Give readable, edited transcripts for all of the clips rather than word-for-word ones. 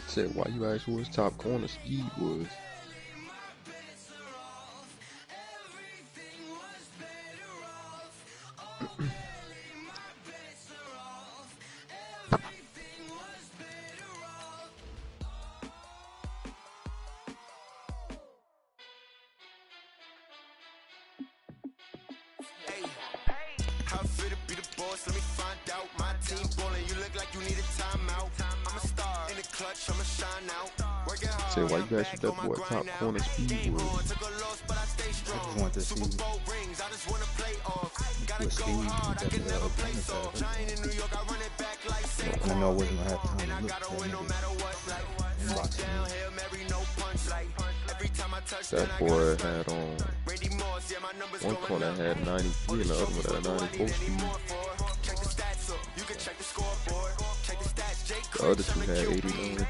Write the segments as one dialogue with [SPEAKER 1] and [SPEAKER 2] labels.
[SPEAKER 1] Said, why you ask who his top corner speed was?
[SPEAKER 2] How fit to be the boss? Let me find out. My team ballin', you look like you need a timeout. I'm a star in the clutch, I'ma shine out. Working hard.
[SPEAKER 1] Said, why you ask what that boy top corner speed was?
[SPEAKER 2] Took a loss, but I stay strong. Super Bowl rings, I just wanna play off. Gotta go hard, I can never play soft. Giant in New York, I run it back like Saquon.
[SPEAKER 3] I know I wasn't gonna have time
[SPEAKER 2] And I
[SPEAKER 3] to look
[SPEAKER 2] gotta
[SPEAKER 3] for
[SPEAKER 2] win no
[SPEAKER 3] that
[SPEAKER 2] matter what. Like, down, Hail Mary, no punch. Like, every time I touch
[SPEAKER 1] That boy had on one corner had 93 and the other one had 94 speed. The other two had 89.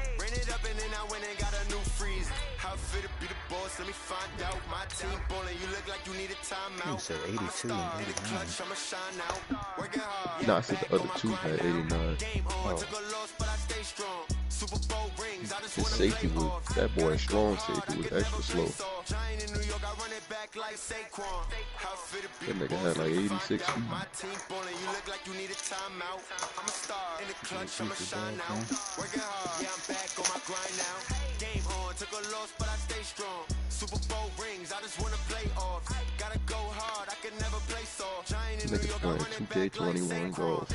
[SPEAKER 1] Let me find out. My team ballin', you look like you need a timeout.
[SPEAKER 3] You said 82 and 89.
[SPEAKER 1] Nah, I said the other two had 89.
[SPEAKER 3] Oh.
[SPEAKER 1] His safety was, that boy strong safety was extra slow. That nigga had like 86 speed. Super Bowl rings, I just wanna play off. Gotta go hard, I can never play soft. Niggas playing 2K21 golf.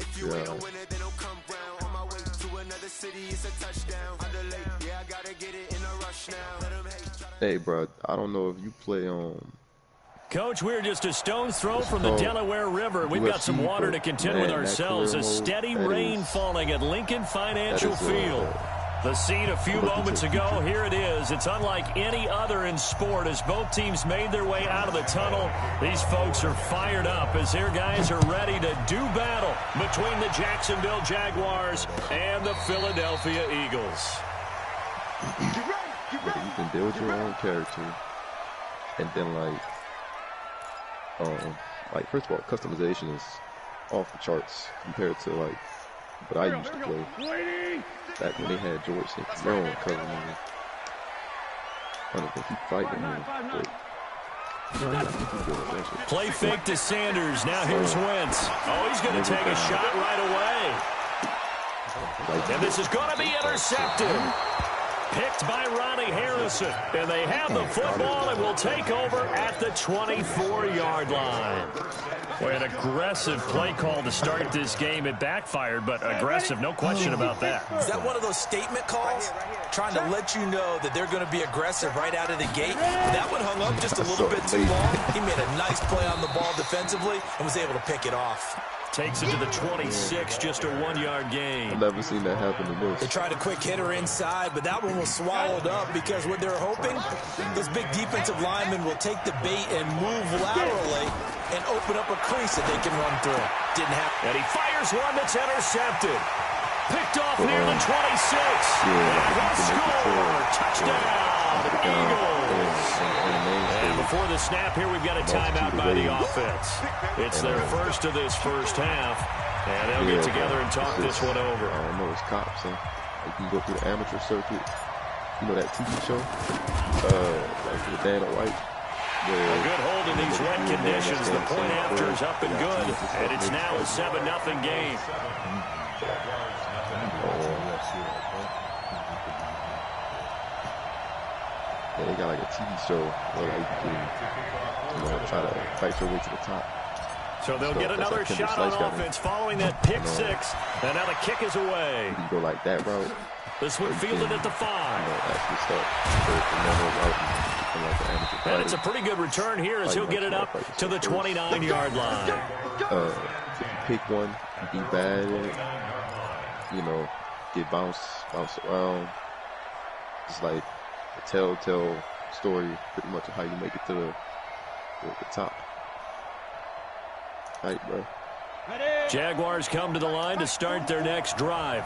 [SPEAKER 1] If you ain't a winner, then don't come round. On my way to another city, it's a touchdown. Underlay, yeah, I gotta get it in a rush now. Hey, bro, I don't know if you play on.
[SPEAKER 4] Coach, we're just a stone's throw from the Delaware River. We've got some water to contend with ourselves. A steady rain falling at Lincoln Financial Field. The scene a few moments ago, here it is. It's unlike any other in sport as both teams made their way out of the tunnel. These folks are fired up as their guys are ready to do battle between the Jacksonville Jaguars and the Philadelphia Eagles.
[SPEAKER 1] You can build your own character, and then like first of all, customization is off the charts compared to like what I used to play back when they had George St. Jerome covering me. I don't think he fighting me, but
[SPEAKER 4] play fake to Sanders. Now here's Wentz. Oh, he's going to take a shot right away. And this is going to be intercepted. Picked by Ronnie Harrison. And they have the football and will take over at the 24-yard line. Boy, an aggressive play call to start this game. It backfired, but aggressive, no question about that.
[SPEAKER 5] Is that one of those statement calls? Trying to let you know that they're going to be aggressive right out of the gate. That one hung up just a little bit too long. He made a nice play on the ball defensively and was able to pick it off.
[SPEAKER 4] Takes it to the 26, just a 1-yard gain.
[SPEAKER 1] I've never seen that happen to this.
[SPEAKER 5] They tried a quick hitter inside, but that one was swallowed up because what they're hoping, those big defensive linemen will take the bait and move laterally and open up a crease that they can run through. Didn't happen.
[SPEAKER 4] And he fires one that's intercepted. Picked off near the 26. And he'll score. Touchdown, Eagles. And before the snap here, we've got a timeout by the offense. It's their first of this first half. And they'll get together and talk this one over.
[SPEAKER 1] I don't know, it's cops, huh? You can go through the amateur circuit. You know that TV show? Like with Dana White.
[SPEAKER 4] A good hold in these wet conditions. The point after is up and good. And it's now a 7-0 game.
[SPEAKER 1] They got like a TV show where like you can, try to fight your way to the top.
[SPEAKER 4] So they'll get another shot on offense following that pick six. And now the kick is away.
[SPEAKER 1] You can go like that route.
[SPEAKER 4] This one fielded at the 5.
[SPEAKER 1] Actually start
[SPEAKER 4] and it's a pretty good return here as he'll get it up to the 29-yard line.
[SPEAKER 1] Pick one, be bad at it, get bounced around. It's like a telltale story, pretty much of how you make it to the top. Right, bro.
[SPEAKER 4] Jaguars come to the line to start their next drive.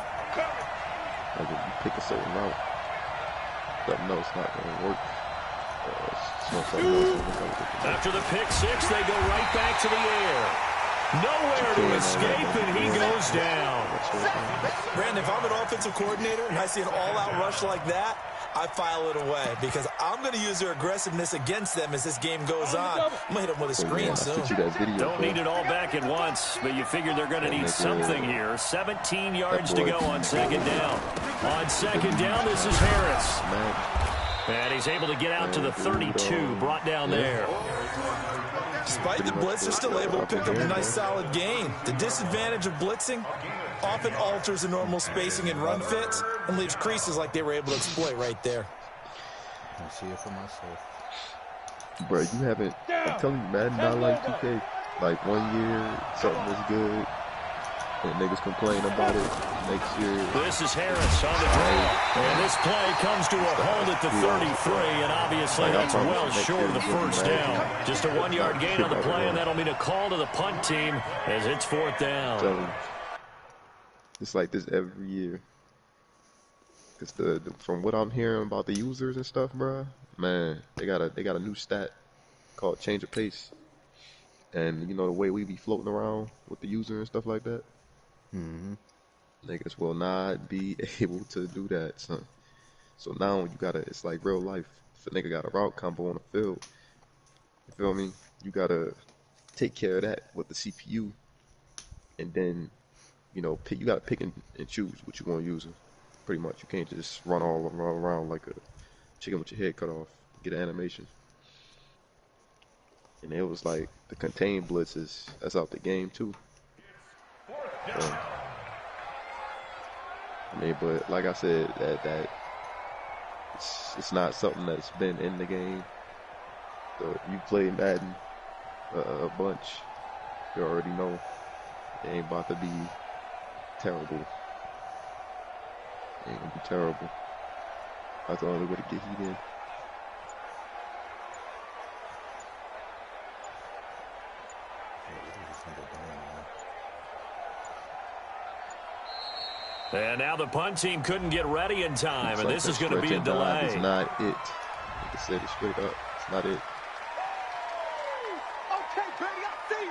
[SPEAKER 1] Like if you pick a certain route, something else not going to work.
[SPEAKER 4] After the pick six, they go right back to the air. Nowhere to escape, and he goes down.
[SPEAKER 5] Brandon, if I'm an offensive coordinator and I see an all-out rush like that, I file it away because I'm going to use their aggressiveness against them as this game goes on. I'm going to hit them with a screen soon.
[SPEAKER 4] Don't need it all back at once, but you figure they're going to need something here. 17 yards to go on second down. On second down, this is Harris. And he's able to get out to the 32, brought down there.
[SPEAKER 5] Despite the blitz, they're still able to pick up a nice solid gain. The disadvantage of blitzing often alters the normal spacing and run fits and leaves creases like they were able to exploit right there.
[SPEAKER 3] I see it for myself.
[SPEAKER 1] Bro, you haven't, I'm telling you, man, not like 2K. Like 1 year, something was good, and niggas complain about it. Next year.
[SPEAKER 4] This is Harris on the draw. And this play comes to a hold at the 33, and obviously that's well short of the first down. Just a 1-yard gain on the play, and that'll mean a call to the punt team as it's fourth down.
[SPEAKER 1] It's like this every year. Cause from what I'm hearing about the users and stuff, bro, man, they got a new stat called change of pace. And the way we be floating around with the user and stuff like that.
[SPEAKER 3] Mm-hmm.
[SPEAKER 1] Niggas will not be able to do that, son. So now it's like real life. If a nigga got a route combo on the field, you feel me? You gotta take care of that with the CPU, and then, you gotta pick and choose what you want to use. Pretty much, you can't just run all around like a chicken with your head cut off. Get an animation. And it was like the contained blitzes. That's out the game too. But like I said, that it's not something that's been in the game. So if you play Madden a bunch, you already know it ain't about to be terrible. It ain't gonna be terrible. That's the only way to get heat in.
[SPEAKER 4] And now the punt team couldn't get ready in time, and this is going to be a delay.
[SPEAKER 1] It's not it. Like I said, it's straight up. It's not it.
[SPEAKER 2] Okay, Brady, I see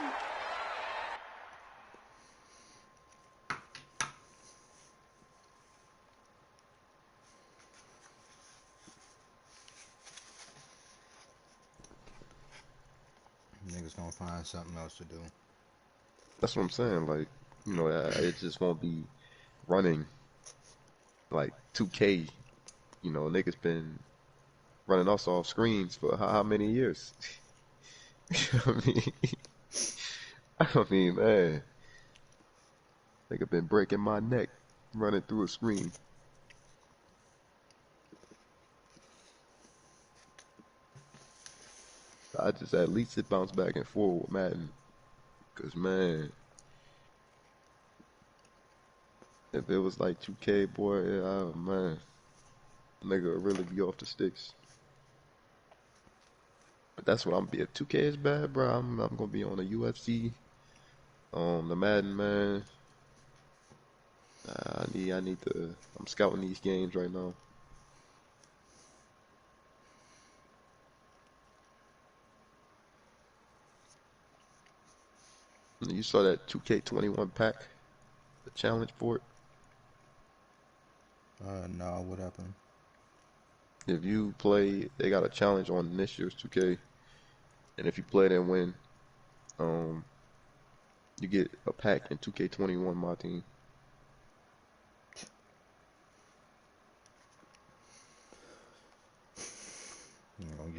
[SPEAKER 3] you. Niggas gonna find something else to do.
[SPEAKER 1] That's what I'm saying. Like, it just won't be running like 2K. Niggas been running us off screens for how many years? I mean, man, nigga been breaking my neck running through a screen. I just at least it bounce back and forth with Madden, cause man. If it was like 2K, boy, oh man, nigga would really be off the sticks. But that's what I'm be. If 2K is bad, bro, I'm gonna be on the UFC, on the Madden, man. I need to. I'm scouting these games right now. You saw that 2K21 pack, the challenge for it.
[SPEAKER 3] No, what happened?
[SPEAKER 1] If you play, they got a challenge on this year's 2K, and if you play it and win, you get a pack in 2K21, my team.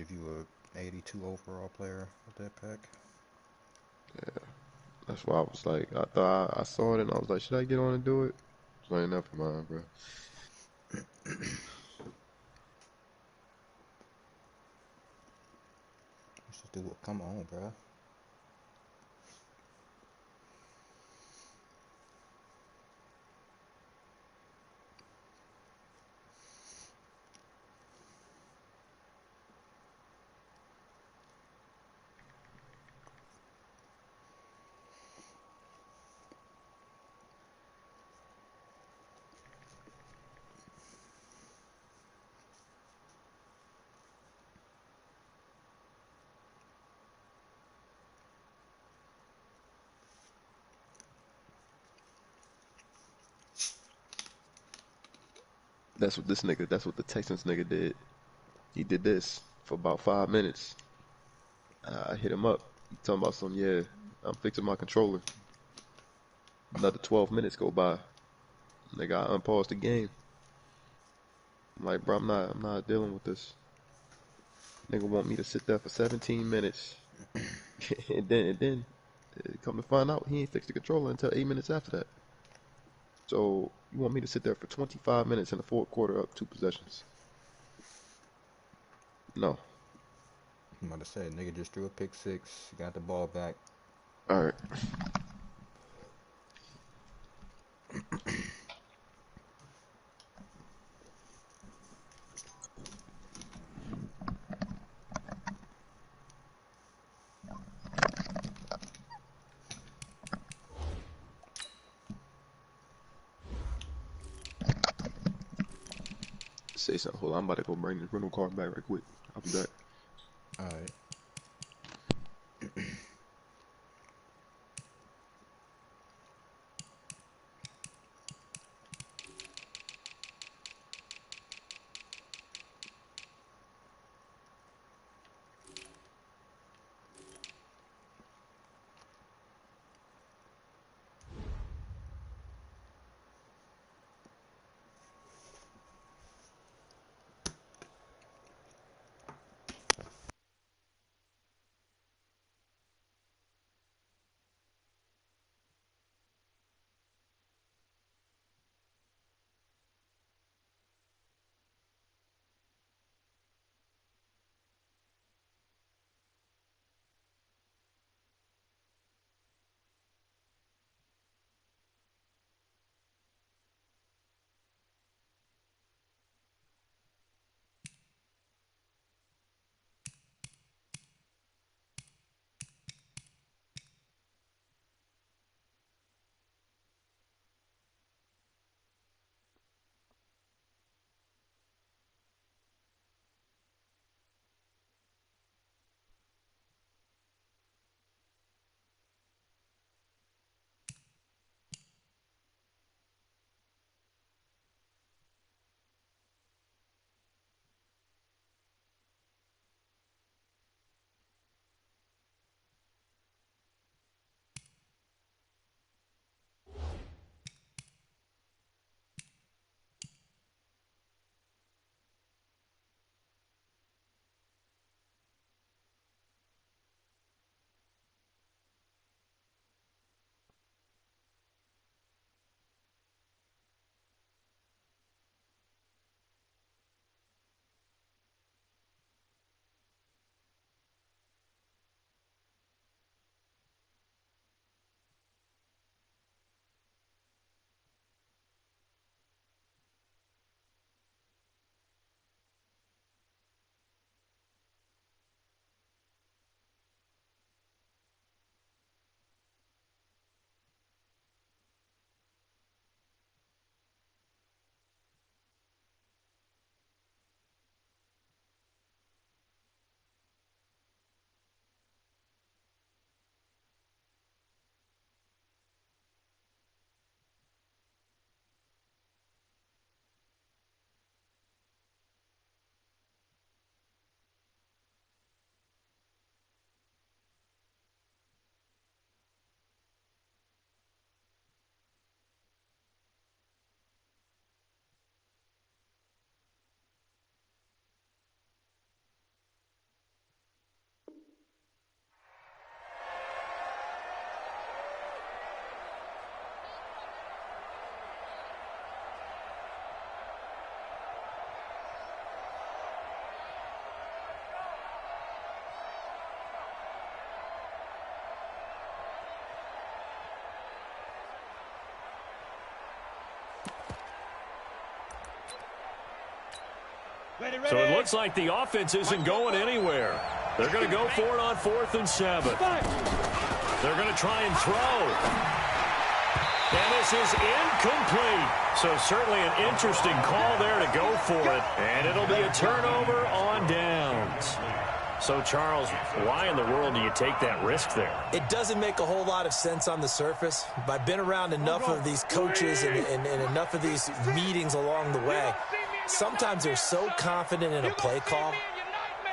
[SPEAKER 3] give you a 82 overall player with that pack.
[SPEAKER 1] Yeah, that's why I was like, I thought I saw it and I was like, should I get on and do it? So ain't never mind, bro.
[SPEAKER 3] Let's just do it. Come on, bro.
[SPEAKER 1] That's what that's what the Texans nigga did. He did this for about 5 minutes. I hit him up. He talking about some, yeah, I'm fixing my controller. Another 12 minutes go by. Nigga, I unpaused the game. I'm like, bro, I'm not dealing with this. Nigga want me to sit there for 17 minutes. and then come to find out he ain't fixed the controller until 8 minutes after that. So you want me to sit there for 25 minutes in the fourth quarter up 2 possessions? No.
[SPEAKER 3] I'm about to say, nigga just threw a pick 6, got the ball back.
[SPEAKER 1] All right. Say something. Hold on, I'm about to go bring this rental car back right quick. I'll be back.
[SPEAKER 3] All right.
[SPEAKER 4] So it looks like the offense isn't going anywhere. They're going to go for it on 4th and 7. They're going to try and throw. And this is incomplete. So certainly an interesting call there to go for it. And it'll be a turnover on downs. So, Charles, why in the world do you take that risk there?
[SPEAKER 5] It doesn't make a whole lot of sense on the surface. But I've been around enough of these coaches and enough of these meetings along the way. Sometimes they're so confident in a play call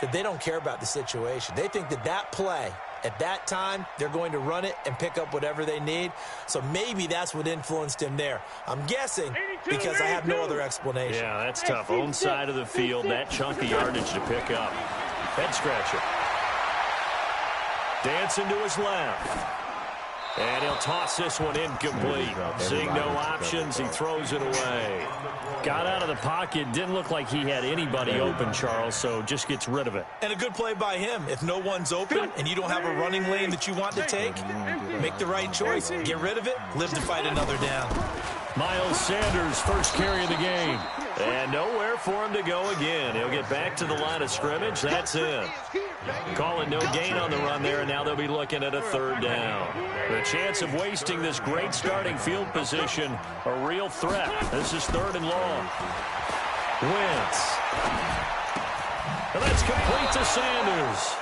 [SPEAKER 5] that they don't care about the situation. They think that that play, at that time, they're going to run it and pick up whatever they need. So maybe that's what influenced him there. I'm guessing because I have no other explanation.
[SPEAKER 4] Yeah, that's tough. Own side of the field, that chunk of yardage to pick up. Head scratcher. Dancing to his left. And he'll toss this one incomplete. Seeing no options, he throws it away. Got out of the pocket. Didn't look like he had anybody open, Charles, so just gets rid of it.
[SPEAKER 5] And a good play by him. If no one's open and you don't have a running lane that you want to take, make the right choice. Get rid of it. Live to fight another down.
[SPEAKER 4] Miles Sanders, first carry of the game. And nowhere for him to go again. He'll get back to the line of scrimmage. That's it. Call it no gain on the run there, and now they'll be looking at a 3rd down. The chance of wasting this great starting field position, a real threat. This is 3rd and long. Wentz. And that's complete to Sanders.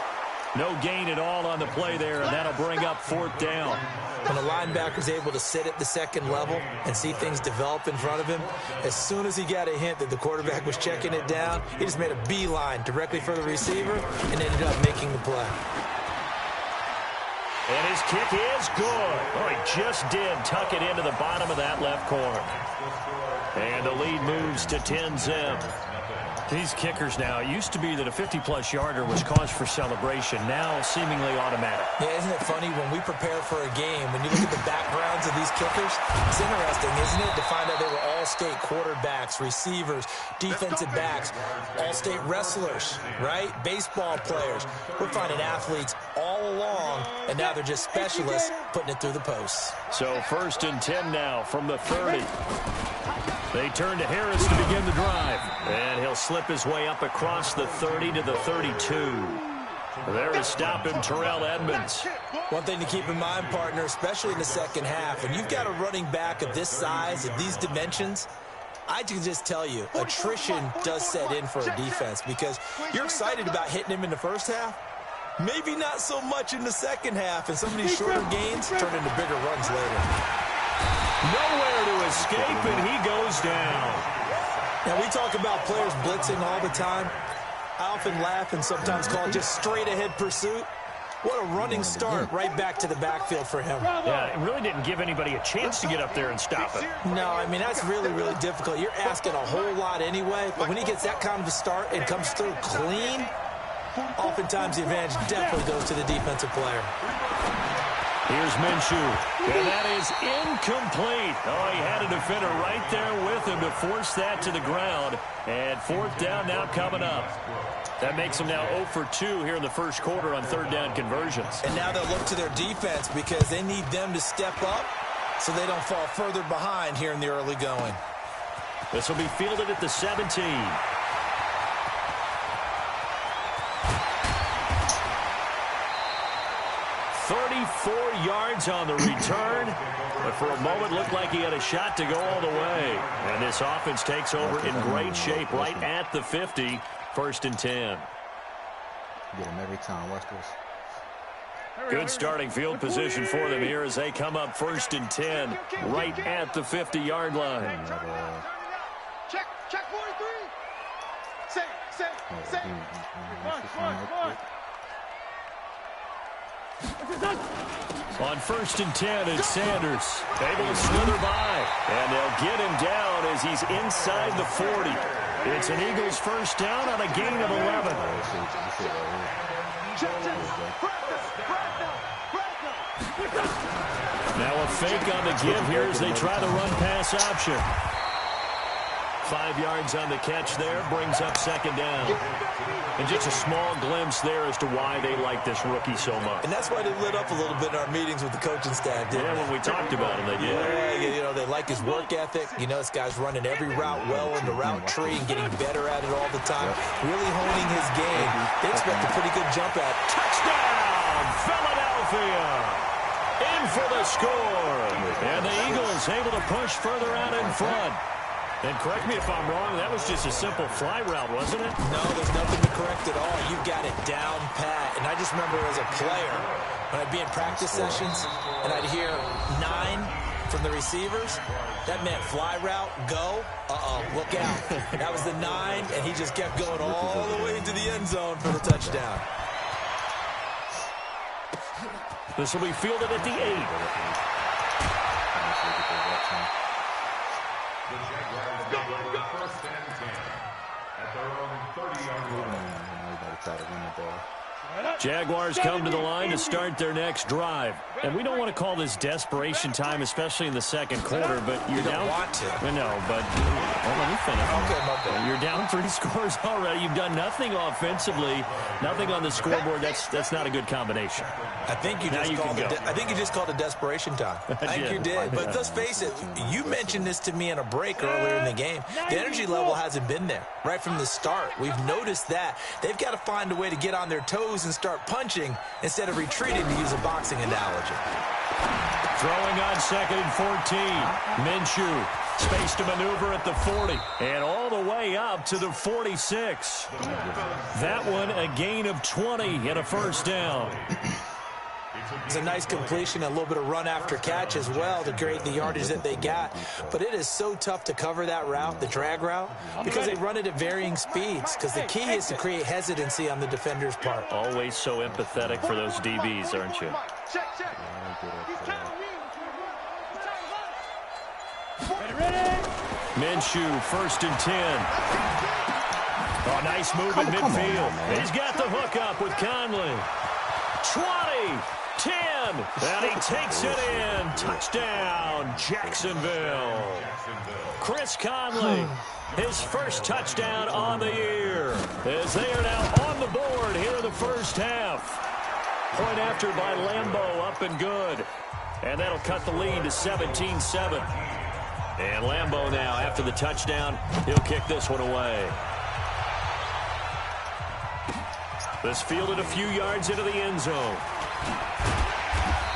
[SPEAKER 4] No gain at all on the play there, and that'll bring up 4th down.
[SPEAKER 5] When a linebacker's able to sit at the second level and see things develop in front of him, as soon as he got a hint that the quarterback was checking it down, he just made a beeline directly for the receiver and ended up making the play.
[SPEAKER 4] And his kick is good. Oh, he just did tuck it into the bottom of that left corner. And the lead moves to 10-zip. These kickers now, it used to be that a 50-plus yarder was cause for celebration, now seemingly automatic.
[SPEAKER 5] Yeah, isn't it funny when we prepare for a game, when you look at the backgrounds of these kickers, it's interesting, isn't it, to find out they were all-state quarterbacks, receivers, defensive backs, all-state wrestlers, right? Baseball players. We're finding athletes all along, and now they're just specialists putting it through the posts.
[SPEAKER 4] So 1st and 10 now from the 30. They turn to Harris to begin the drive. And he'll slip his way up across the 30 to the 32. There to stop him, Terrell Edmunds.
[SPEAKER 5] One thing to keep in mind, partner, especially in the second half, when you've got a running back of this size, of these dimensions, I can just tell you, attrition does set in for a defense because you're excited about hitting him in the first half. Maybe not so much in the second half, and some of these shorter gains turn into bigger runs later.
[SPEAKER 4] Nowhere to escape, and he goes down.
[SPEAKER 5] Now, we talk about players blitzing all the time. I often laugh and sometimes call it just straight-ahead pursuit. What a running start right back to the backfield for him.
[SPEAKER 4] Yeah, it really didn't give anybody a chance to get up there and stop it.
[SPEAKER 5] No, I mean, that's really, really difficult. You're asking a whole lot anyway, but when he gets that kind of a start and comes through clean, oftentimes the advantage definitely goes to the defensive player.
[SPEAKER 4] Here's Minshew, and that is incomplete. Oh, he had a defender right there with him to force that to the ground. And 4th down now coming up. That makes them now 0 for 2 here in the first quarter on 3rd down conversions.
[SPEAKER 5] And now they'll look to their defense because they need them to step up so they don't fall further behind here in the early going.
[SPEAKER 4] This will be fielded at the 17. 34 yards on the return, but for a moment looked like he had a shot to go all the way. And this offense takes over in great shape right at the 50, 1st and 10.
[SPEAKER 3] Get him every time. Watch this.
[SPEAKER 4] Good starting field position for them here as they come up 1st and 10 right at the 50-yard line.
[SPEAKER 2] Check 43. Say. Mark.
[SPEAKER 4] On 1st and 10, it's Sanders able to slither by, and they'll get him down as he's inside the 40. It's an Eagles first down on a gain of 11. Now a fake on the give here as they try the run-pass option. 5 yards on the catch there, brings up second down. And just a small glimpse there as to why they like this rookie so much.
[SPEAKER 5] And that's why they lit up a little bit in our meetings with the coaching staff, didn't they?
[SPEAKER 4] When we talked about him, they did.
[SPEAKER 5] Yeah, you know, they like his work ethic. You know, this guy's running every route well in the route tree and getting better at it all the time. Really honing his game. They expect a pretty good jump at.
[SPEAKER 4] Touchdown, Philadelphia! In for the score. And the Eagles able to push further out in front. And correct me if I'm wrong, that was just a simple fly route, wasn't it?
[SPEAKER 5] No, there's nothing to correct at all. You've got it down pat. And I just remember as a player, when I'd be in practice sessions and I'd hear 9 from the receivers, that meant fly route, go, look out. That was the 9, and he just kept going all the way into the end zone for the touchdown.
[SPEAKER 4] This will be fielded at the 8. Jaguars come to the line to start their next drive. And we don't want to call this desperation time, especially in the second quarter, but you're down.
[SPEAKER 5] You don't want to.
[SPEAKER 4] No, but let me finish.
[SPEAKER 5] Okay, my bad.
[SPEAKER 4] You're down 3 scores already. You've done nothing offensively, nothing on the scoreboard. That's not a good combination.
[SPEAKER 5] I think you just called it desperation time. I think you did. But let's face it, you mentioned this to me in a break earlier in the game. The energy level hasn't been there right from the start. We've noticed that. They've got to find a way to get on their toes and start punching instead of retreating, to use a boxing analogy.
[SPEAKER 4] Throwing on 2nd and 14. Minshew, space to maneuver at the 40. And all the way up to the 46. That one a gain of 20 and a first down.
[SPEAKER 5] It's a nice completion, a little bit of run after catch as well to create the yardage that they got. But it is so tough to cover that route, the drag route, because they run it at varying speeds. Because the key is to create hesitancy on the defender's part.
[SPEAKER 4] Always so empathetic for those DBs, aren't you? Minshew, 1st and 10. Oh, nice move in midfield. He's got the hook up with Conley. 20, 10, and he takes it in. Touchdown, Jacksonville. Chris Conley, his first touchdown on the year, as they are now on the board here in the first half. Point after by Lambeau, up and good. And that'll cut the lead to 17-7. And Lambeau now, after the touchdown, he'll kick this one away. This fielded a few yards into the end zone.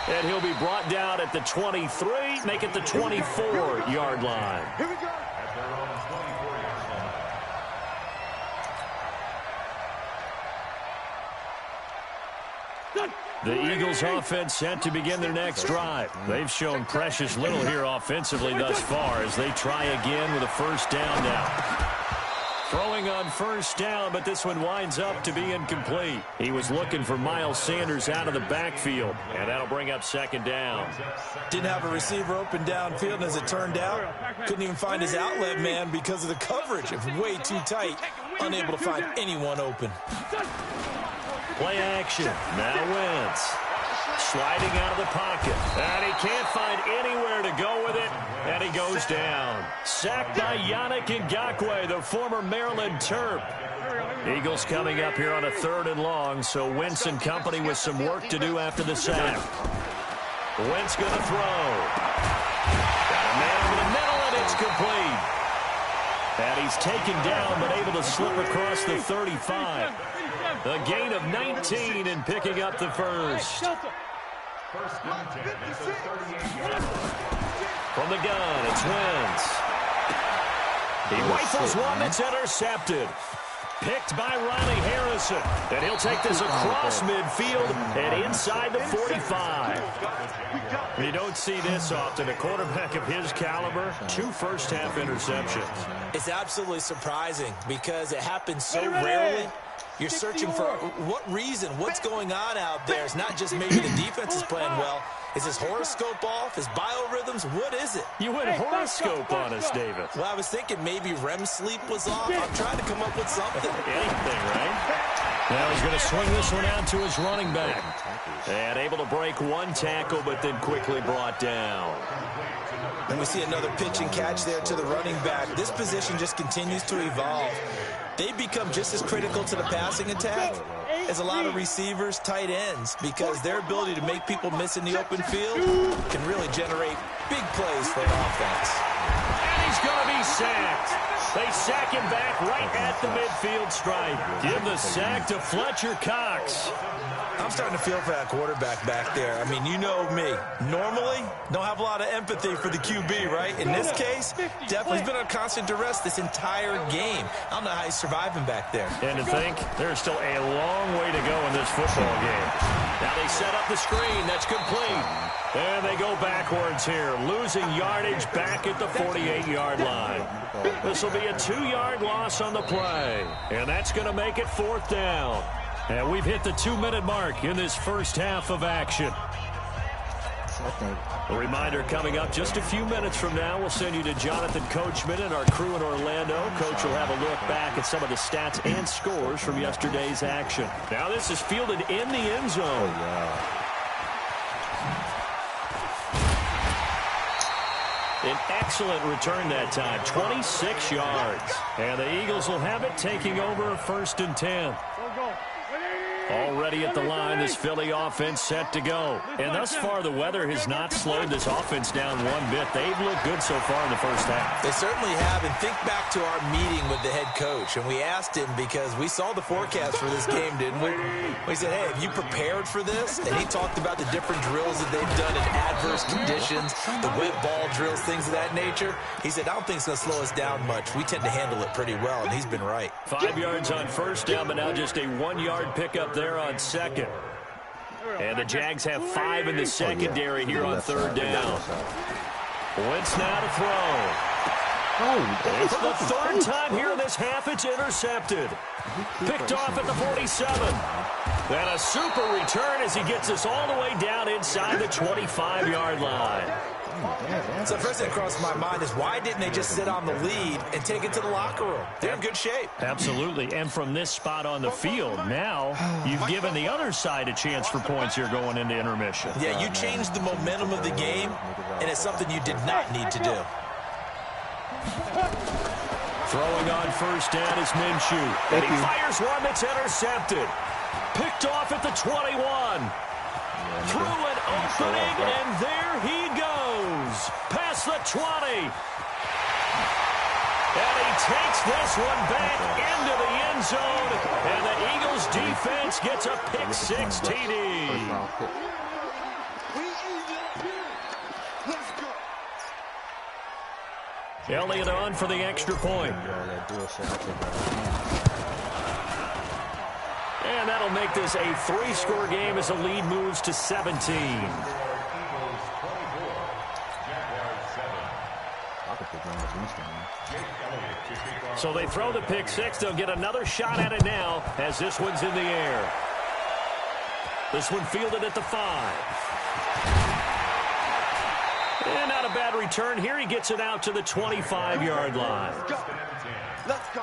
[SPEAKER 4] And he'll be brought down at the 23, make it the 24-yard line. Here we go. The Eagles offense set to begin their next drive. They've shown precious little here offensively thus far as they try again with a first down now. Throwing on first down, but this one winds up to be incomplete. He was looking for Miles Sanders out of the backfield, and that'll bring up second down.
[SPEAKER 5] Didn't have a receiver open downfield, and as it turned out, couldn't even find his outlet man because of the coverage. It was way too tight, unable to find anyone open.
[SPEAKER 4] Play action. Now Wentz. Sliding out of the pocket. And he can't find anywhere to go with it. And he goes down. Sacked by Yannick Ngakoue, the former Maryland Terp. Eagles coming up here on a 3rd and long, so Wentz and company with some work to do after the sack. Wentz going to throw. Got a man over the middle, and it's complete. And he's taken down, but able to slip across the 35. A gain of 19 and picking up the first. From the gun, it's Wentz. He rifles one that's intercepted. Picked by Riley Harrison. And he'll take this across midfield and inside the 45. You don't see this often. A quarterback of his caliber, 2 first-half interceptions.
[SPEAKER 5] It's absolutely surprising because it happens so rarely. You're searching for what reason, what's going on out there. It's not just maybe the defense is playing well. Is his horoscope off? His biorhythms? What is it?
[SPEAKER 4] You went horoscope on us, David.
[SPEAKER 5] Well, I was thinking maybe REM sleep was off. I'm trying to come up with something.
[SPEAKER 4] Anything, right? Now he's going to swing this one out to his running back. And able to break one tackle, but then quickly brought down.
[SPEAKER 5] And we see another pitch and catch there to the running back. This position just continues to evolve. They become just as critical to the passing attack as a lot of receivers, tight ends, because their ability to make people miss in the open field can really generate big plays for an offense.
[SPEAKER 4] And he's going to be sacked. They sack him back right at the midfield stripe. Give the sack to Fletcher Cox.
[SPEAKER 5] I'm starting to feel for that quarterback back there. I mean, you know me. Normally, don't have a lot of empathy for the QB, right? In this case, definitely he's been on constant duress this entire game. I don't know how he's surviving back there.
[SPEAKER 4] And to think, there's still a long way to go in this football game. Now they set up the screen. That's complete. And they go backwards here, losing yardage back at the 48-yard line. This will be a 2-yard loss on the play. And that's going to make it 4th down. And we've hit the 2-minute mark in this first half of action. A reminder coming up just a few minutes from now. We'll send you to Jonathan Coachman and our crew in Orlando. Coach will have a look back at some of the stats and scores from yesterday's action. Now this is fielded in the end zone.
[SPEAKER 3] Oh, yeah.
[SPEAKER 4] An excellent return that time, 26 yards. And the Eagles will have it, taking over a 1st and 10. Already at the line, this Philly offense set to go. And thus far, the weather has not slowed this offense down one bit. They've looked good so far in the first half.
[SPEAKER 5] They certainly have. And think back to our meeting with the head coach. And we asked him, because we saw the forecast for this game, didn't we? We said, hey, have you prepared for this? And he talked about the different drills that they've done in adverse conditions, the wet ball drills, things of that nature. He said, I don't think it's going to slow us down much. We tend to handle it pretty well, and he's been right.
[SPEAKER 4] 5 yards on 1st down, but now just a 1-yard pickup there on 2nd. And the Jags have 5 in the secondary here on 3rd down. Wentz now to throw. And for the 3rd time here in this half, it's intercepted. Picked off at the 47. And a super return as he gets us all the way down inside the 25-yard line.
[SPEAKER 5] So the first thing that crossed my mind is, why didn't they just sit on the lead and take it to the locker room? They're in good shape.
[SPEAKER 4] Absolutely. And from this spot on the field, now you've given the other side a chance for points here going into intermission.
[SPEAKER 5] Yeah, you changed the momentum of the game, and it's something you did not need to do.
[SPEAKER 4] Throwing on 1st down is Minshew. And he fires one that's intercepted. Picked off at the 21. Through an opening, and there he goes. Past the 20. And he takes this one back into the end zone. And the Eagles defense gets a pick-6 TD. Elliott on for the extra point. And that'll make this a 3-score game as the lead moves to 17. So they throw the pick-6. They'll get another shot at it now as this one's in the air. This one fielded at the 5. And not a bad return here. He gets it out to the 25-yard line.
[SPEAKER 2] Let's go.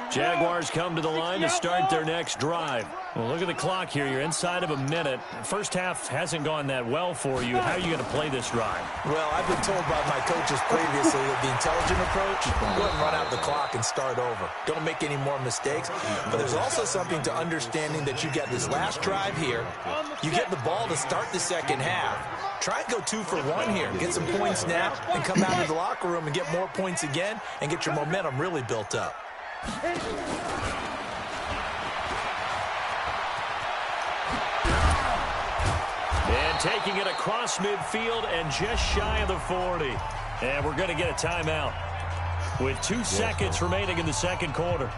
[SPEAKER 4] Jaguars come to the line to start their next drive. Well, look at the clock here. You're inside of a minute. First half hasn't gone that well for you. How are you going to play this drive?
[SPEAKER 5] Well, I've been told by my coaches previously that the intelligent approach, go ahead and run out the clock and start over. Don't make any more mistakes. But there's also something to understanding that you get this last drive here. You get the ball to start the second half. Try and go 2 for 1 here. Get some points now and come out of the locker room and get more points again and get your momentum really built up.
[SPEAKER 4] And taking it across midfield and just shy of the 40. And we're going to get a timeout with 2 seconds remaining in the second quarter.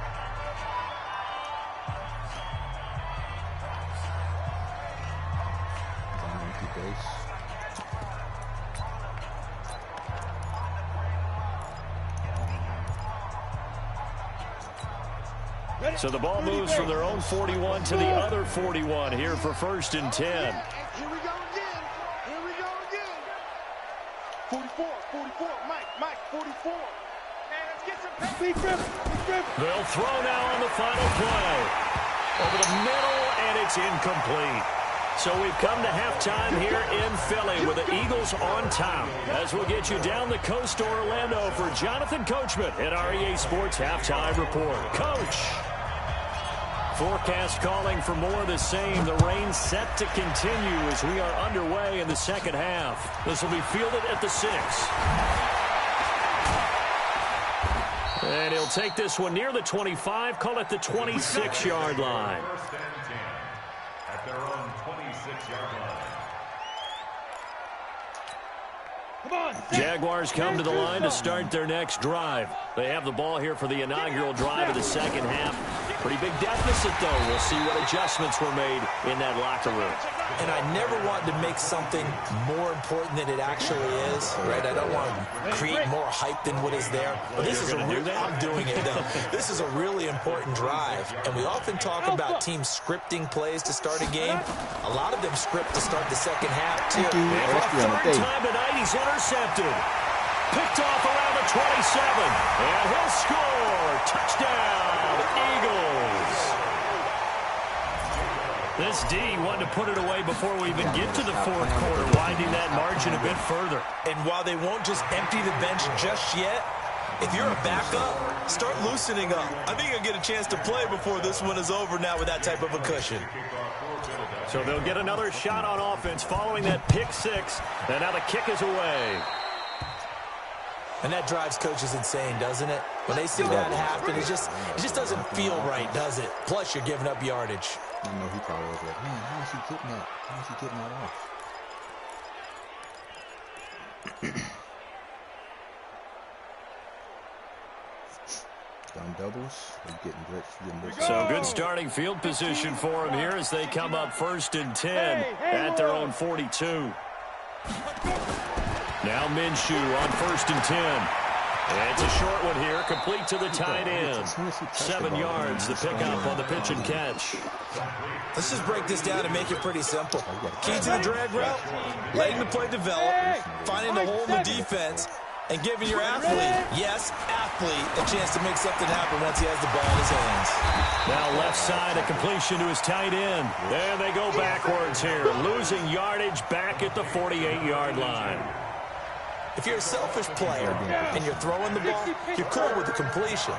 [SPEAKER 4] So the ball moves from their own 41 to the other 41 here for 1st and 10.
[SPEAKER 2] Here we go again. Here we go again. 44, Mike, 44. Man, let's get some pace.
[SPEAKER 4] They'll throw now on the final play. Over the middle, and it's incomplete. So we've come to halftime here in Philly with the Eagles on top. As we'll get you down the coast to Orlando for Jonathan Coachman at REA Sports Halftime Report. Coach. Forecast calling for more of the same. The rain set to continue as we are underway in the second half. This will be fielded at the 6. And he'll take this one near the 25, call it the 26-yard line.
[SPEAKER 6] At their own 26-yard line.
[SPEAKER 4] Jaguars come to the line to start their next drive. They have the ball here for the inaugural drive of the second half. Pretty big deficit, though. We'll see what adjustments were made in that locker room.
[SPEAKER 5] And I never want to make something more important than it actually is, right? I don't want to create more hype than what is there. But this is I'm doing it, though. This is a really important drive. And we often talk about teams scripting plays to start a game. A lot of them script to start the second half, too.
[SPEAKER 4] Third time tonight, he's intercepted. Picked off around the 27. And he'll score. Touchdown, Eagles. This D wanted to put it away before we even get to the fourth quarter, widening that margin a bit further.
[SPEAKER 5] And while they won't just empty the bench just yet, if you're a backup, start loosening up. I think you'll get a chance to play before this one is over now with that type of a cushion.
[SPEAKER 4] So they'll get another shot on offense following that pick 6. And now the kick is away.
[SPEAKER 5] And that drives coaches insane, doesn't it? When they see that happen, it just doesn't feel right, does it? Plus, you're giving up yardage.
[SPEAKER 3] I know he probably was like, man, how is he getting that? How is he getting that off? Done doubles. He's getting
[SPEAKER 4] So good starting field position for him here as they come up 1st and 10 at their own 42. Now Minshew on 1st and 10. It's a short one here, complete to the tight end. 7 yards, the pickup on the pitch and catch.
[SPEAKER 5] Let's just break this down and make it pretty simple. Key to the drag route, letting the play develop, finding the hole in the defense, and giving your athlete, yes, athlete, a chance to make something happen once he has the ball in his hands.
[SPEAKER 4] Now left side, a completion to his tight end. There they go backwards here, losing yardage back at the 48-yard line.
[SPEAKER 5] If you're a selfish player and you're throwing the ball, you're cool with the completion.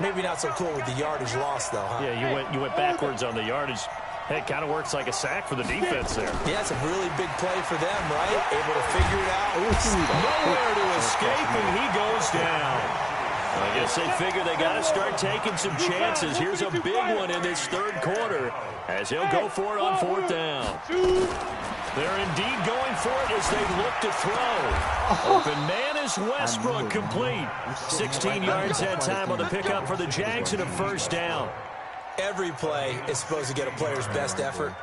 [SPEAKER 5] Maybe not so cool with the yardage loss, though, huh?
[SPEAKER 4] Yeah, you went backwards on the yardage. Hey, it kind of works like a sack for the defense there.
[SPEAKER 5] Yeah, it's a really big play for them, right? Able to figure it out.
[SPEAKER 4] Nowhere to escape, and he goes down. I guess they figure they got to start taking some chances. Here's a big one in this third quarter as he'll go for it on 4th down. They're indeed going for it as they look to throw. Open man is Westbrook, complete. 16 yards that time on the pickup for the Jags and a 1st down.
[SPEAKER 5] Every play is supposed to get a player's best effort.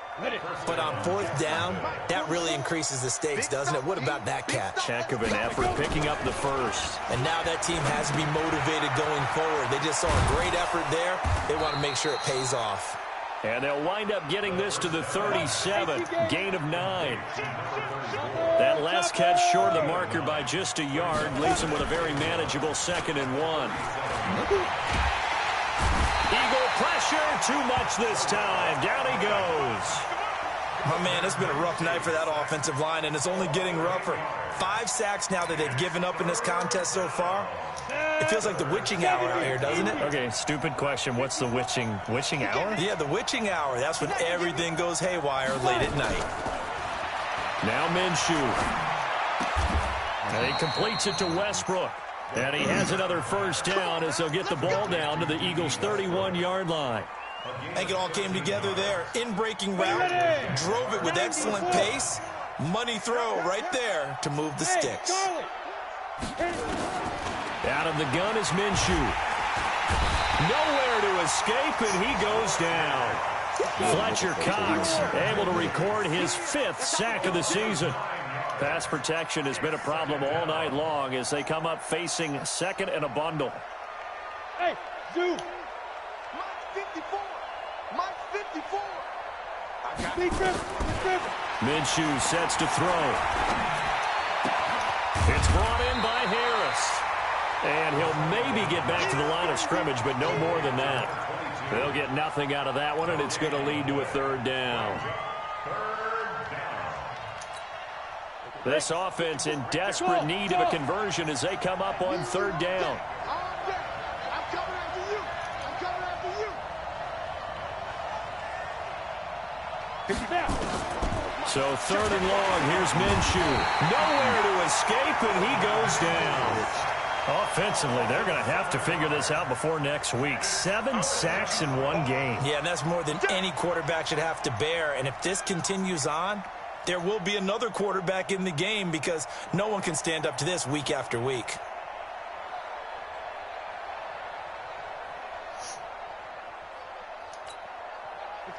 [SPEAKER 5] But on 4th down, that really increases the stakes, doesn't it? What about that catch?
[SPEAKER 4] Heck of an effort, picking up the 1st.
[SPEAKER 5] And now that team has to be motivated going forward. They just saw a great effort there. They want to make sure it pays off.
[SPEAKER 4] And they'll wind up getting this to the 37, gain of 9. That last catch short of the marker by just a yard leaves them with a very manageable 2nd and 1. Eagle pressure, too much this time. Down he goes.
[SPEAKER 5] My man, it's been a rough night for that offensive line, and it's only getting rougher. 5 sacks now that they've given up in this contest so far. It feels like the witching hour out here, doesn't it?
[SPEAKER 4] Okay, stupid question. What's the witching hour?
[SPEAKER 5] Yeah, the witching hour. That's when everything goes haywire late at night.
[SPEAKER 4] Now Minshew. And he completes it to Westbrook. And he has another 1st down as they'll get the ball down to the Eagles' 31-yard line.
[SPEAKER 5] I think it all came together there. In-breaking route, drove it with excellent pace. Money throw right there to move the sticks.
[SPEAKER 4] Out of the gun is Minshew. Nowhere to escape, and he goes down. Fletcher Cox able to record his 5th sack of the season. Pass protection has been a problem all night long as they come up facing 2nd and a bundle.
[SPEAKER 2] Hey, dude. Mike 54. Mike 54. I got it.
[SPEAKER 4] Minshew sets to throw. It's brought in by Harris. And he'll maybe get back to the line of scrimmage, but no more than that. They'll get nothing out of that one, and it's going to lead to a 3rd down. This offense in desperate need of a conversion as they come up on third down. So third and long, here's Minshew. Nowhere to escape, and he goes down. Offensively, they're going to have to figure this out before next week. 7 sacks in one game.
[SPEAKER 5] Yeah, and that's more than any quarterback should have to bear. And if this continues on, there will be another quarterback in the game because no one can stand up to this week after week.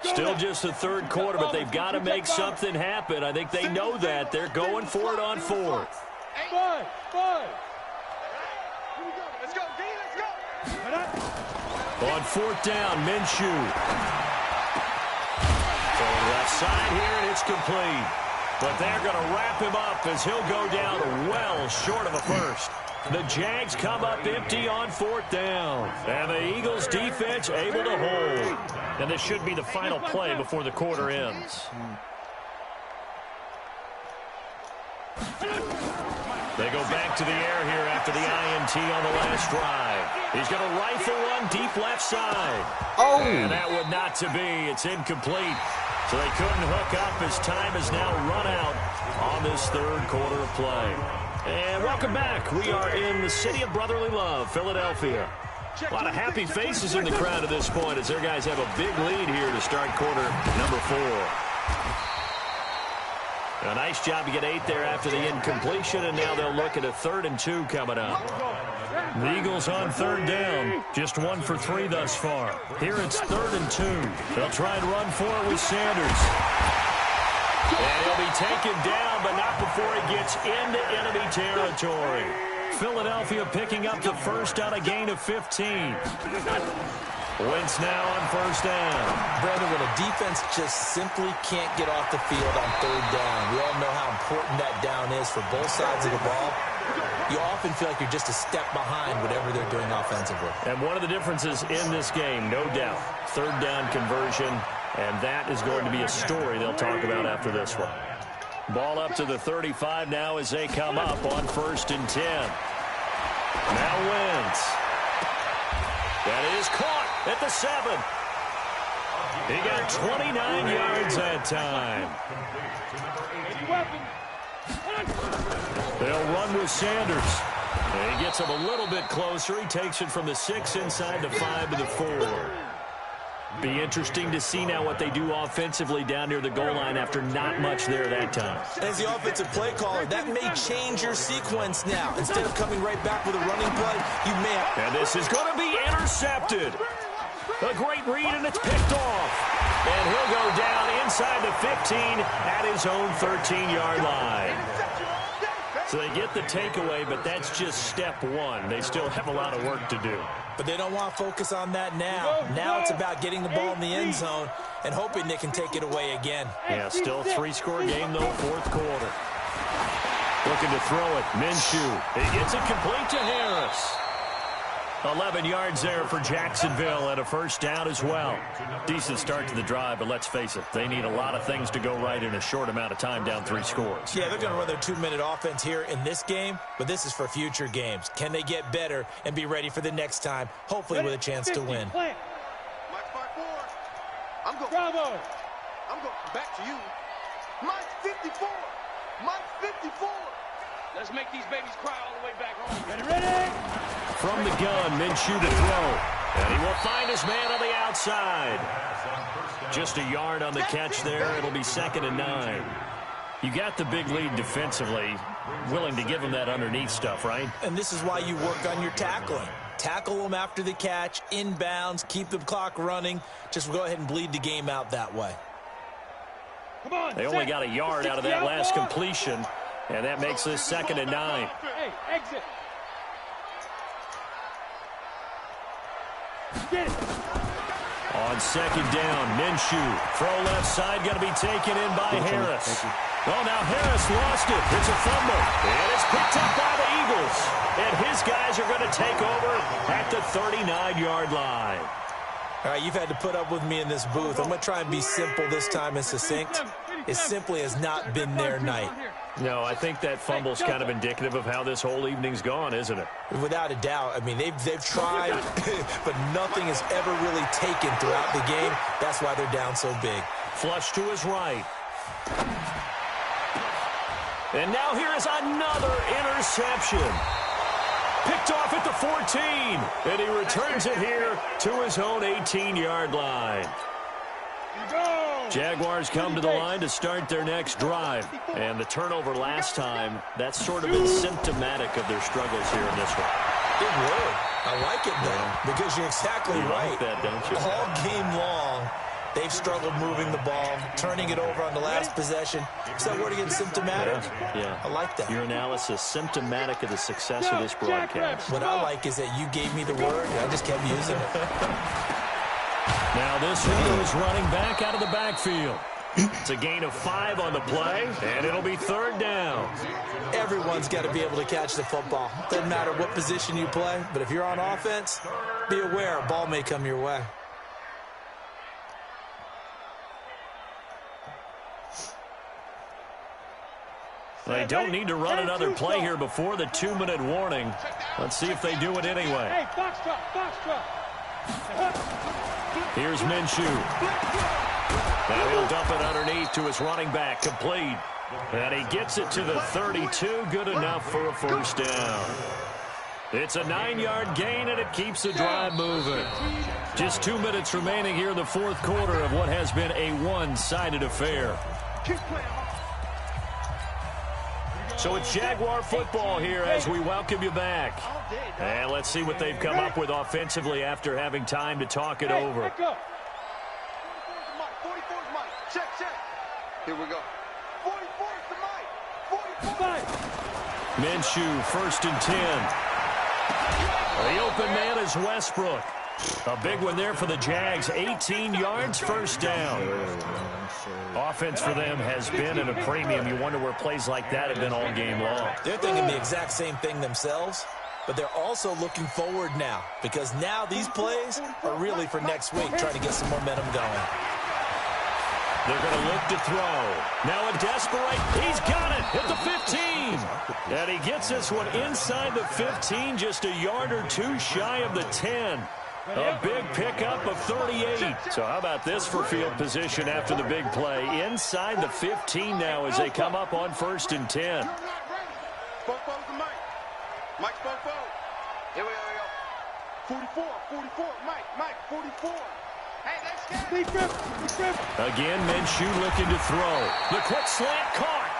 [SPEAKER 4] Still just the third quarter, but they've got to make something happen. I think they know that. They're going for it on fourth. On fourth down, Minshew. Going left side here, and it's complete. But they're going to wrap him up as he'll go down well short of a first. The Jags come up empty on fourth down. And the Eagles defense able to hold. And this should be the final play before the quarter ends. They go back to the air here after the INT on the last drive. He's going to rifle one deep left side.
[SPEAKER 3] Oh!
[SPEAKER 4] And that would not to be. It's incomplete. So they couldn't hook up as time has now run out on this third quarter of play. And welcome back. We are in the city of brotherly love, Philadelphia. A lot of happy faces in the crowd at this point as their guys have a big lead here to start quarter number 4. A nice job to get 8 there after the incompletion, and now they'll look at a 3rd and 2 coming up. The Eagles on third down, just 1 for 3 thus far. Here it's 3rd and 2. They'll try and run for it with Sanders. And he'll be taken down, but not before he gets into enemy territory. Philadelphia picking up the first on a gain of 15. Wentz now on first down.
[SPEAKER 5] Brandon, when a defense just simply can't get off the field on third down, we all know how important that down is for both sides of the ball. You often feel like you're just a step behind whatever they're doing offensively.
[SPEAKER 4] And one of the differences in this game, no doubt, third down conversion, and that is going to be a story they'll talk about after this one. Ball up to the 35 now as they come up on 1st and 10. Now Wentz. That is caught at the 7. He got 29 yards that time. They'll run with Sanders. And he gets him a little bit closer. He takes it from the 6 inside the 5 to the 4. Be interesting to see now what they do offensively down near the goal line after not much there that time.
[SPEAKER 5] As the offensive play caller, that may change your sequence now. Instead of coming right back with a running play, you may have...
[SPEAKER 4] And this is going to be intercepted. A great read, and it's picked off. And he'll go down inside the 15 at his own 13-yard line. So they get the takeaway, but that's just step 1. They still have a lot of work to do.
[SPEAKER 5] But they don't want to focus on that now. Now it's about getting the ball in the end zone and hoping they can take it away again.
[SPEAKER 4] Yeah, still 3-score game, though, 4th quarter. Looking to throw it. Minshew. He gets it complete to Harris. 11 yards there for Jacksonville and a first down as well. Decent start to the drive, but let's face it, they need a lot of things to go right in a short amount of time down 3 scores.
[SPEAKER 5] Yeah, they're going to run their 2-minute offense here in this game, but this is for future games. Can they get better and be ready for the next time, hopefully with a chance to win?
[SPEAKER 2] I'm going. Bravo. I'm going back to you. Mike 54. Mike 54. Let's make these babies cry all the way back home.
[SPEAKER 4] Ready? From the gun, Minshew to throw. And he will find his man on the outside. Just a yard on the catch there. It'll be 2nd and 9. You got the big lead defensively. Willing to give him that underneath stuff, right?
[SPEAKER 5] And this is why you work on your tackling. Tackle them after the catch, inbounds, keep the clock running. Just go ahead and bleed the game out that way.
[SPEAKER 4] Come on, they only got a yard out of that last completion, and that makes this 2nd and 9.
[SPEAKER 7] Hey, exit. Get it.
[SPEAKER 4] On 2nd down, Minshew. Throw left side, going to be taken in by Harris. Oh, now Harris lost it. It's a fumble. And it's picked up by the Eagles. And his guys are going to take over at the 39-yard line.
[SPEAKER 5] All right, you've had to put up with me in this booth. I'm going to try and be simple this time and succinct. It simply has not been their night.
[SPEAKER 4] No, I think that fumble's kind of indicative of how this whole evening's gone, isn't it?
[SPEAKER 5] Without a doubt. I mean, they've tried, but nothing has ever really taken throughout the game. That's why they're down so big.
[SPEAKER 4] Flush to his right. And now here is another interception. Picked off at the 14, and he returns it here to his own 18-yard line. Jaguars come to the line to start their next drive. And the turnover last time, that's sort of been symptomatic of their struggles here in this one.
[SPEAKER 5] Good word. I like it, though, because you're exactly right.
[SPEAKER 4] Like that, don't you?
[SPEAKER 5] All game long, they've struggled moving the ball, turning it over on the last possession. Is that word again, symptomatic?
[SPEAKER 4] Yeah.
[SPEAKER 5] I like that.
[SPEAKER 4] Your analysis, symptomatic of the success of this broadcast.
[SPEAKER 5] What I like is that you gave me the word, and I just kept using it.
[SPEAKER 4] Now this one is running back out of the backfield. It's a gain of 5 on the play, and it'll be third down.
[SPEAKER 5] Everyone's got to be able to catch the football. Doesn't matter what position you play, but if you're on offense, be aware a ball may come your way.
[SPEAKER 4] They don't need to run another play here before the 2-minute warning. Let's see if they do it anyway.
[SPEAKER 7] Hey, box drop.
[SPEAKER 4] Here's Minshew. Now he'll dump it underneath to his running back, complete. And he gets it to the 32, good enough for a first down. It's a 9-yard gain, and it keeps the drive moving. Just 2 minutes remaining here in the fourth quarter of what has been a one-sided affair. So it's Jaguar football here as we welcome you back. And let's see what they've come up with offensively after having time to talk it over.
[SPEAKER 7] 44's Mike. Check.
[SPEAKER 2] Here we go.
[SPEAKER 7] 44's the Mike. 45.
[SPEAKER 4] Minshew, 1st and 10. The open man is Westbrook. A big one there for the Jags. 18 yards, first down. Offense for them has been at a premium. You wonder where plays like that have been all game long.
[SPEAKER 5] They're thinking the exact same thing themselves, but they're also looking forward now because now these plays are really for next week, trying to get some momentum going.
[SPEAKER 4] They're going to look to throw. Now a desperate. He's got it at the 15. And he gets this one inside the 15, just a yard or two shy of the 10. A big pickup of 38. So how about this for field position after the big play? Inside the 15 now as they come up on 1st and 10.
[SPEAKER 2] Spofo's the Mike. Mike Spofo. Here we go.
[SPEAKER 7] 44. Mike, 44. Hey, let's go.
[SPEAKER 4] Again, Minshew looking to throw. The quick slant caught.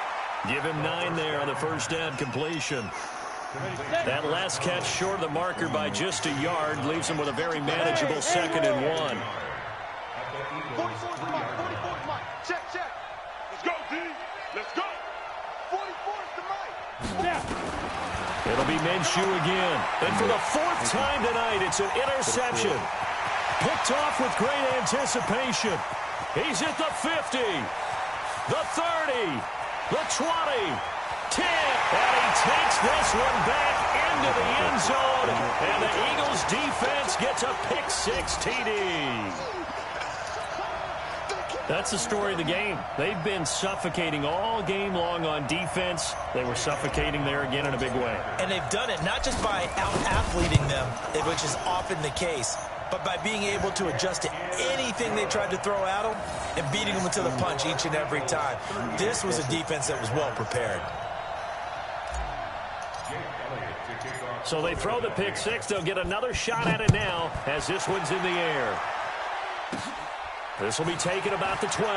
[SPEAKER 4] Give him 9 there on the first down completion. That last catch short of the marker by just a yard leaves him with a very manageable 2nd and 1.
[SPEAKER 7] 44's Mike. Check.
[SPEAKER 2] Let's go, D. Let's go.
[SPEAKER 7] 44's the Mike.
[SPEAKER 4] It'll be Minshew again. And for the 4th time tonight, it's an interception. Picked off with great anticipation. He's at the 50, the 30, the 20, 10, and he takes this one back into the end zone, and the Eagles defense gets a pick-6 TD. That's the story of the game. They've been suffocating all game long on defense. They were suffocating there again in a big way.
[SPEAKER 5] And they've done it not just by out-athleting them, which is often the case, but by being able to adjust to anything they tried to throw at them and beating them into the punch each and every time. This was a defense that was well prepared.
[SPEAKER 4] So they throw the pick-6. They'll get another shot at it now as this one's in the air. This will be taken about the 12.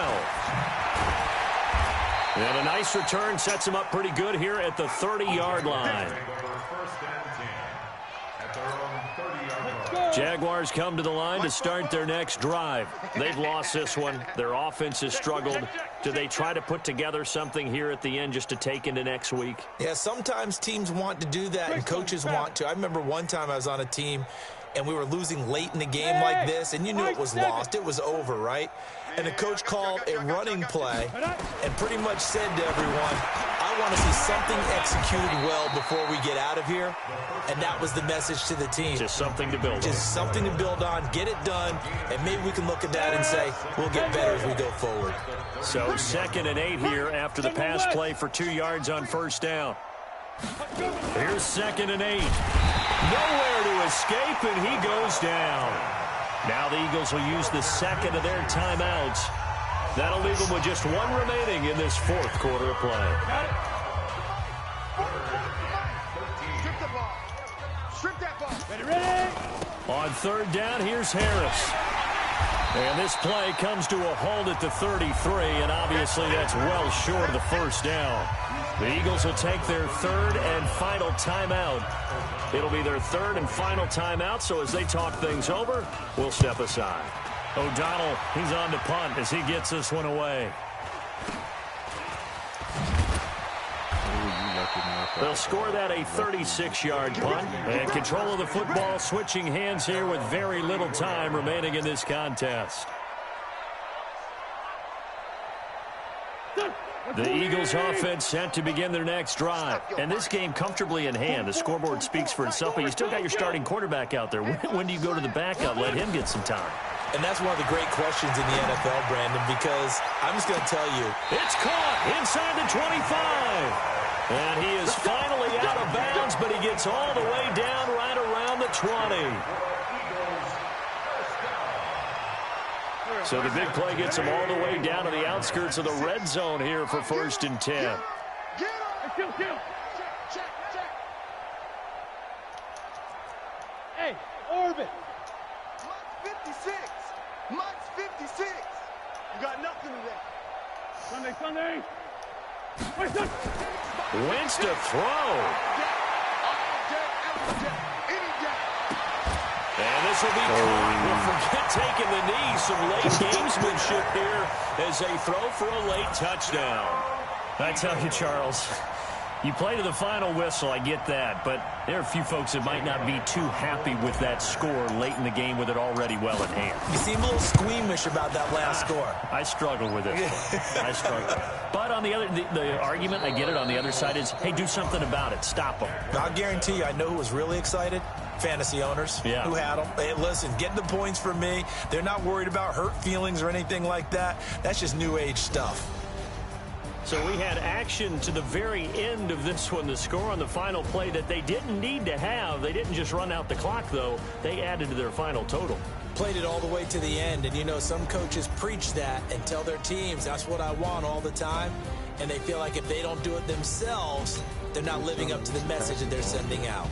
[SPEAKER 4] And a nice return sets them up pretty good here at the 30-yard line. Jaguars come to the line to start their next drive. They've lost this one. Their offense has struggled. Do they try to put together something here at the end just to take into next week?
[SPEAKER 5] Yeah, sometimes teams want to do that and coaches want to. I remember one time I was on a team and we were losing late in the game like this, and you knew it was lost. It was over, right? And the coach called a running play and pretty much said to everyone, I I want to see something executed well before we get out of here, and that was the message to the team.
[SPEAKER 4] Just something to build on.
[SPEAKER 5] Just something to build on, get it done, and maybe we can look at that and say, we'll get better as we go forward.
[SPEAKER 4] So 2nd and 8 here after the pass play for 2 yards on first down. Here's 2nd and 8. Nowhere to escape, and he goes down. Now the Eagles will use the second of their timeouts. That'll leave them with just 1 remaining in this 4th quarter of play.
[SPEAKER 7] Strip the ball. Strip that ball. Ready?
[SPEAKER 4] On 3rd down, here's Harris. And this play comes to a halt at the 33, and obviously that's well short of the first down. The Eagles will take their 3rd and final timeout. It'll be their 3rd and final timeout, so as they talk things over, we'll step aside. O'Donnell, he's on to punt as he gets this one away. They'll score that a 36-yard punt. And control of the football switching hands here with very little time remaining in this contest. The Eagles offense set to begin their next drive. And this game comfortably in hand. The scoreboard speaks for itself, but you still got your starting quarterback out there. When do you go to the backup? Let him get some time.
[SPEAKER 5] And that's one of the great questions in the NFL, Brandon, because I'm just going to tell you.
[SPEAKER 4] It's caught inside the 25. And he is finally out of bounds, but he gets all the way down right around the 20. So the big play gets him all the way down to the outskirts of the red zone here for 1st and 10.
[SPEAKER 7] Hey, Orbit. Mike's 56. Mike's 56. You got nothing today. Sunday.
[SPEAKER 4] Wentz to throw. And this will be caught. We'll forget taking the knee. Some late gamesmanship here as they throw for a late touchdown. I tell you, Charles, you play to the final whistle, I get that, but there are a few folks that might not be too happy with that score late in the game with it already well in hand.
[SPEAKER 5] You seem a little squeamish about that last score.
[SPEAKER 4] I struggle with it. I struggle. But on the other, the argument, I get it, on the other side is, hey, do something about it. Stop them.
[SPEAKER 5] I'll guarantee you, I know who was really excited. Fantasy owners who had them. Hey, listen, get the points for me. They're not worried about hurt feelings or anything like that. That's just new age stuff.
[SPEAKER 4] So we had action to the very end of this one. The score on the final play that they didn't need to have. They didn't just run out the clock, though. They added to their final total.
[SPEAKER 5] Played it all the way to the end. And, you know, some coaches preach that and tell their teams, that's what I want all the time. And they feel like if they don't do it themselves, they're not living up to the message that they're sending out.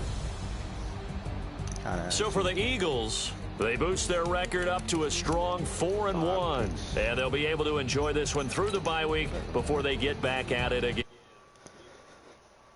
[SPEAKER 4] So for the Eagles, they boost their record up to a strong 4-1. And they'll be able to enjoy this one through the bye week before they get back at it again.